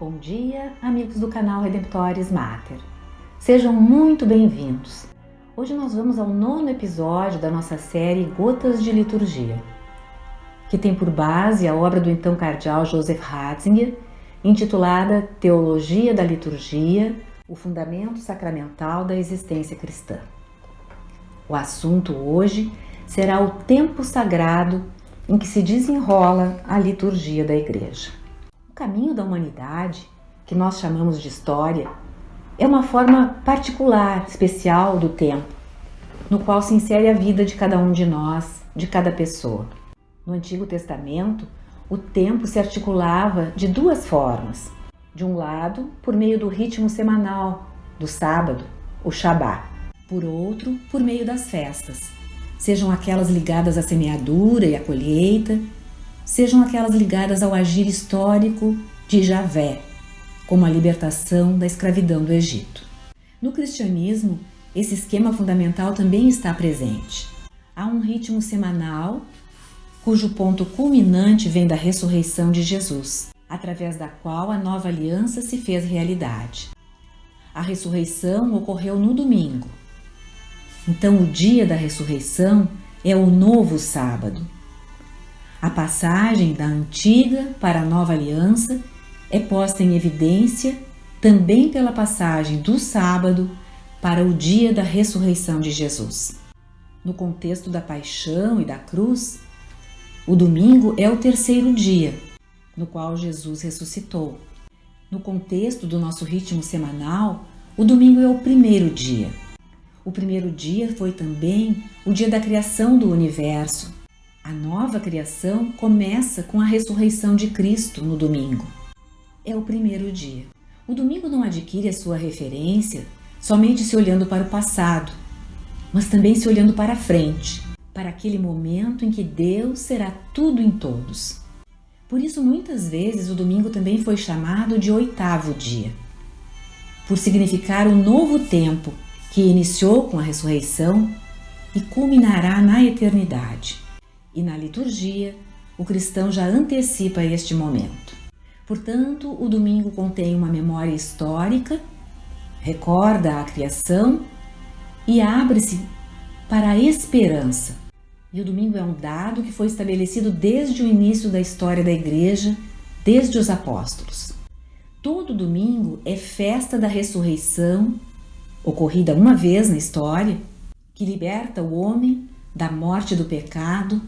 Bom dia, amigos do canal Redemptoris Mater. Sejam muito bem-vindos. Hoje nós vamos ao 9º episódio da nossa série Gotas de Liturgia, que tem por base a obra do então cardeal Joseph Ratzinger, intitulada Teologia da Liturgia, o fundamento sacramental da existência cristã. O assunto hoje será o tempo sagrado em que se desenrola a liturgia da Igreja. O caminho da humanidade, que nós chamamos de história, é uma forma particular, especial do tempo, no qual se insere a vida de cada um de nós, de cada pessoa. No Antigo Testamento, o tempo se articulava de duas formas. De um lado, por meio do ritmo semanal, do sábado, o Shabá. Por outro, por meio das festas, sejam aquelas ligadas à semeadura e à colheita, sejam aquelas ligadas ao agir histórico de Javé, como a libertação da escravidão do Egito. No cristianismo, esse esquema fundamental também está presente. Há um ritmo semanal, cujo ponto culminante vem da ressurreição de Jesus, através da qual a nova aliança se fez realidade. A ressurreição ocorreu no domingo. Então, o dia da ressurreição é o novo sábado. A passagem da antiga para a nova aliança é posta em evidência também pela passagem do sábado para o dia da ressurreição de Jesus. No contexto da paixão e da cruz, o domingo é o terceiro dia, no qual Jesus ressuscitou. No contexto do nosso ritmo semanal, o domingo é o primeiro dia. O primeiro dia foi também o dia da criação do universo. A nova criação começa com a ressurreição de Cristo no domingo. É o primeiro dia. O domingo não adquire a sua referência somente se olhando para o passado, mas também se olhando para a frente, para aquele momento em que Deus será tudo em todos. Por isso, muitas vezes, o domingo também foi chamado de 8º dia, por significar o novo tempo que iniciou com a ressurreição e culminará na eternidade. E na liturgia, o cristão já antecipa este momento. Portanto, o domingo contém uma memória histórica, recorda a criação e abre-se para a esperança. E o domingo é um dado que foi estabelecido desde o início da história da Igreja, desde os apóstolos. Todo domingo é festa da ressurreição, ocorrida uma vez na história, que liberta o homem da morte do pecado,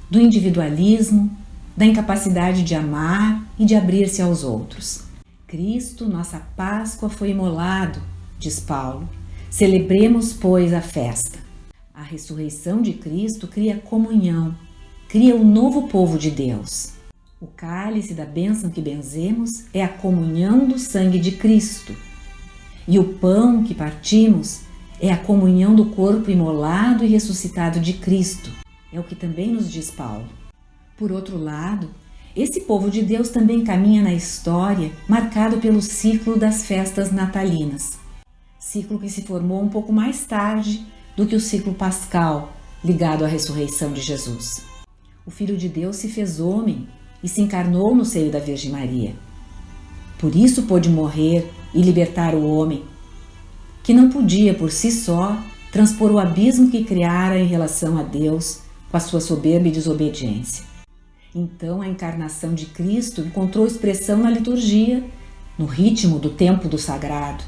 do individualismo, da incapacidade de amar e de abrir-se aos outros. Cristo, nossa Páscoa, foi imolado, diz Paulo. Celebremos, pois, a festa. A ressurreição de Cristo cria comunhão, cria o novo povo de Deus. O cálice da bênção que benzemos é a comunhão do sangue de Cristo. E o pão que partimos é a comunhão do corpo imolado e ressuscitado de Cristo. É o que também nos diz Paulo. Por outro lado, esse povo de Deus também caminha na história marcado pelo ciclo das festas natalinas. Ciclo que se formou um pouco mais tarde do que o ciclo pascal, ligado à ressurreição de Jesus. O Filho de Deus se fez homem e se encarnou no seio da Virgem Maria. Por isso pôde morrer e libertar o homem, que não podia por si só transpor o abismo que criara em relação a Deus com a sua soberba e desobediência. Então a encarnação de Cristo encontrou expressão na liturgia, no ritmo do tempo do sagrado,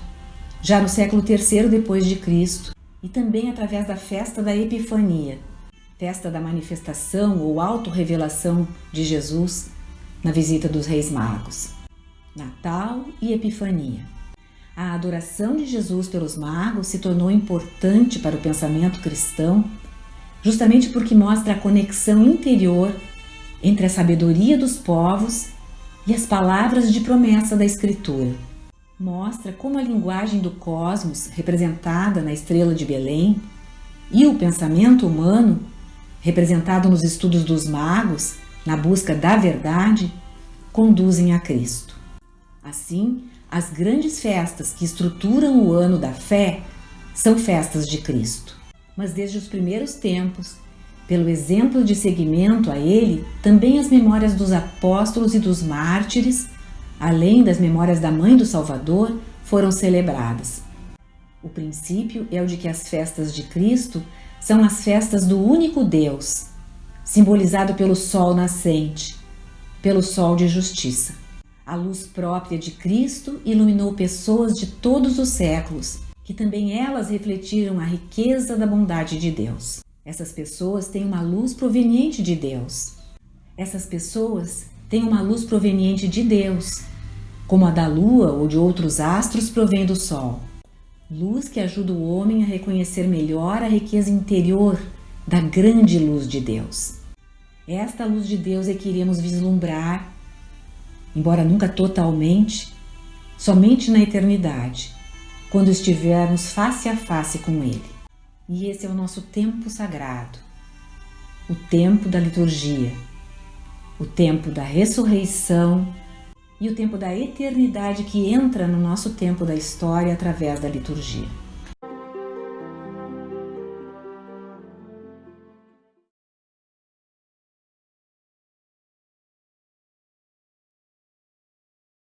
já no século III depois de Cristo, e também através da festa da Epifania, festa da manifestação ou autorrevelação de Jesus na visita dos Reis Magos. Natal e Epifania. A adoração de Jesus pelos magos se tornou importante para o pensamento cristão, justamente porque mostra a conexão interior entre a sabedoria dos povos e as palavras de promessa da Escritura. Mostra como a linguagem do cosmos, representada na estrela de Belém, e o pensamento humano, representado nos estudos dos magos, na busca da verdade, conduzem a Cristo. Assim, as grandes festas que estruturam o ano da fé são festas de Cristo. Mas desde os primeiros tempos, Pelo exemplo de seguimento a ele, também as memórias dos apóstolos e dos mártires além das memórias da Mãe do Salvador, foram celebradas. O princípio é o de que as festas de Cristo são as festas do único Deus, simbolizado pelo sol nascente, pelo sol de justiça. A luz própria de Cristo iluminou pessoas de todos os séculos, que também elas refletiram a riqueza da bondade de Deus. Essas pessoas têm uma luz proveniente de Deus. Essas pessoas têm uma luz proveniente de Deus, como a da lua ou de outros astros provém do sol. Luz que ajuda o homem a reconhecer melhor a riqueza interior da grande luz de Deus. Esta luz de Deus é que iremos vislumbrar, embora nunca totalmente, somente na eternidade, quando estivermos face a face com Ele. E esse é o nosso tempo sagrado, o tempo da liturgia, o tempo da ressurreição e o tempo da eternidade que entra no nosso tempo da história através da liturgia.